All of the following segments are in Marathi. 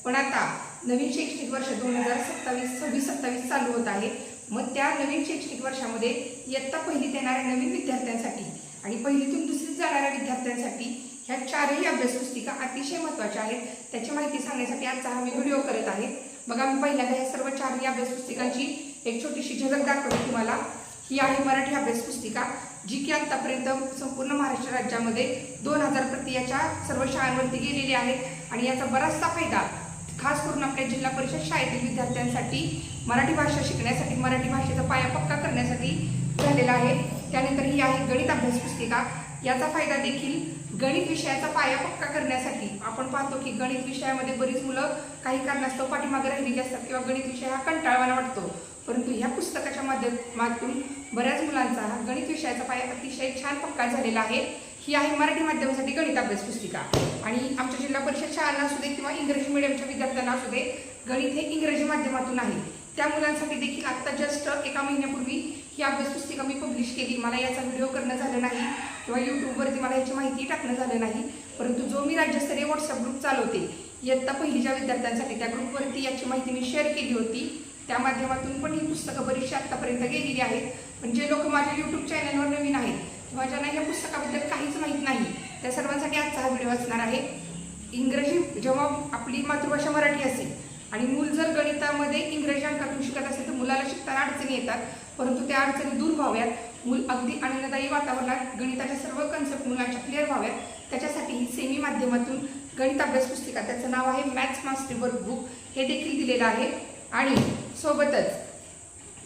पण आता नवीन शैक्षणिक वर्ष 2027 चालू होत आहे। मग त्या नवीन शैक्षणिक वर्षामध्ये इयत्ता पहिलीत येणाऱ्या नवीन विद्यार्थ्यांसाठी आणि पहिलीतून दुसरीत जाणाऱ्या विद्यार्थ्यांसाठी ह्या चारही अभ्यासपुस्तिका अतिशय महत्त्वाच्या आहेत। त्याची माहिती सांगण्यासाठी आजचा हा मी व्हिडिओ करत आहे। बघा, मी पहिल्यांदा या सर्व चारही अभ्यासपुस्तिकांची एक छोटीशी झलक दाखवते तुम्हाला। ही आहे मराठी अभ्यासपुस्तिका, जी की आतापर्यंत संपूर्ण महाराष्ट्र राज्यामध्ये 2000 प्रति याच्या सर्व शाळांवरती गेलेली आहे आणि याचा बराचसा फायदा खास करून आपल्या जिल्हा परिषद शाळेतील विद्यार्थ्यांसाठी मराठी भाषा शिकण्यासाठी, मराठी भाषेचा पाया पक्का करण्यासाठी झालेला आहे। त्यानंतर ही आहे गणित अभ्यासपुस्तिका। याचा फायदा देखील गणित विषयाचा पाया पक्का करण्यासाठी। आपण पाहतो की गणित विषयामध्ये बरीच मुलं काही कारणास्तव पाठीमागे राहिलेली असतात किंवा गणित विषय हा कंटाळवाणा वाटतो, परंतु ह्या पुस्तकाच्या माध्यमातून बऱ्याच मुलांचा गणित विषयाचा पाया अतिशय छान पक्का झालेला आहे। ही आहे मराठी माध्यमासाठी गणित अभ्यासपुस्तिका आणि आमच्या जिल्हा परिषद शाळांना असू दे किंवा इंग्रजी मिडियमच्या विद्यार्थ्यांना असू दे, गणित हे इंग्रजी माध्यमातून आहे। त्या मुलांसाठी देखील आता जस्ट एका महिन्यापूर्वी ही अभ्यासपुस्तिका मी पब्लिश केली। मला याचा व्हिडिओ करणं झालं नाही किंवा यूट्यूबवरती मला याची माहिती टाकणं झालं नाही, परंतु जो मी राज्यस्तरीय व्हॉट्सअप ग्रुप चालवते इयत्ता पहिलीच्या विद्यार्थ्यांसाठी, त्या ग्रुपवरती याची माहिती मी शेअर केली होती। त्या माध्यमातून पण ही पुस्तकं बरीचशी आत्तापर्यंत गेलेली आहेत। पण जे लोक माझ्या यूट्यूब चॅनलवर नवीन आहेत किंवा ज्यांना या पुस्तकाबद्दल काहीच माहीत नाही, त्या सर्वांसाठी आजचा हा व्हिडिओ असणार आहे। इंग्रजी जेव्हा आपली मातृभाषा मराठी असेल आणि मूल जर गणितामध्ये इंग्रजी अंकातून शिकत असेल तर मुलाला शिकताना अडचणी येतात, परंतु त्या अडचणी दूर व्हाव्यात, मूल अगदी आनंददायी वातावरणात गणिताच्या सर्व कन्सेप्ट मुलांच्या क्लिअर व्हाव्यात, त्याच्यासाठी ही सेमी माध्यमातून गणित अभ्यासपुस्तिका, त्याचं नाव आहे मॅथ्स मास्टरी वर्कबुक, हे देखील दिलेलं आहे। आणि सोबतच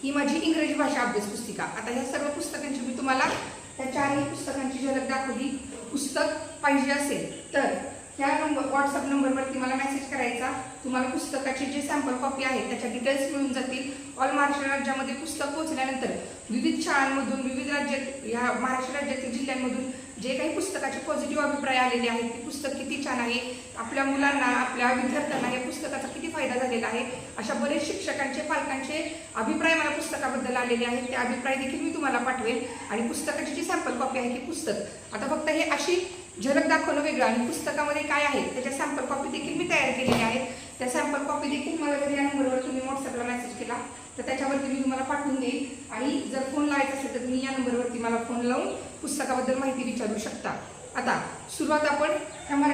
ही माझी इंग्रजी भाषा अभ्यासपुस्तिका। आता ह्या सर्व पुस्तकांची मी तुम्हाला त्या चारही पुस्तकांची झलक दाखवली। पुस्तक पाहिजे असेल तर ह्या व्हॉट्सअप नंबरवरती मला मेसेज करायचा। तुम्हाला पुस्तकाची जे सॅम्पल कॉपी आहे त्याच्या डिटेल्स मिळून जातील। ऑल महाराष्ट्र राज्यामध्ये पुस्तक पोहोचल्यानंतर विविध शाळांमधून, विविध राज्यात, ह्या महाराष्ट्र राज्यातील जिल्ह्यांमधून जे काही पुस्तकाचे पॉझिटिव्ह अभिप्राय आलेले आहेत, ते पुस्तक किती छान आहे, आपल्या मुलांना, आपल्या विद्यार्थ्यांना या पुस्तकाचा किती फायदा झालेला आहे, अशा बरेच शिक्षकांचे, पालकांचे अभिप्राय मला पुस्तकाबद्दल आलेले आहेत। ते अभिप्राय देखील मी तुम्हाला पाठवेल आणि पुस्तकाची जी सॅम्पल कॉपी आहे ती पुस्तक, आता फक्त हे अशी झलक दाखवणं वेगळं आणि पुस्तकामध्ये काय आहे त्याच्या सॅम्पल कॉपी देखील मी तयार केलेल्या आहेत। त्या सॅम्पल कॉपी देखील मला जर या नंबरवर तुम्ही व्हॉट्सअपला मेसेज केला तर त्याच्यावरती मी तुम्हाला पाठवून देईल आणि जर फोन लावायचा असेल तर तुम्ही या नंबरवरती मला फोन लावून पुस्तकाबद्दल माहिती विचारू शकता। आता सुरुवात आपण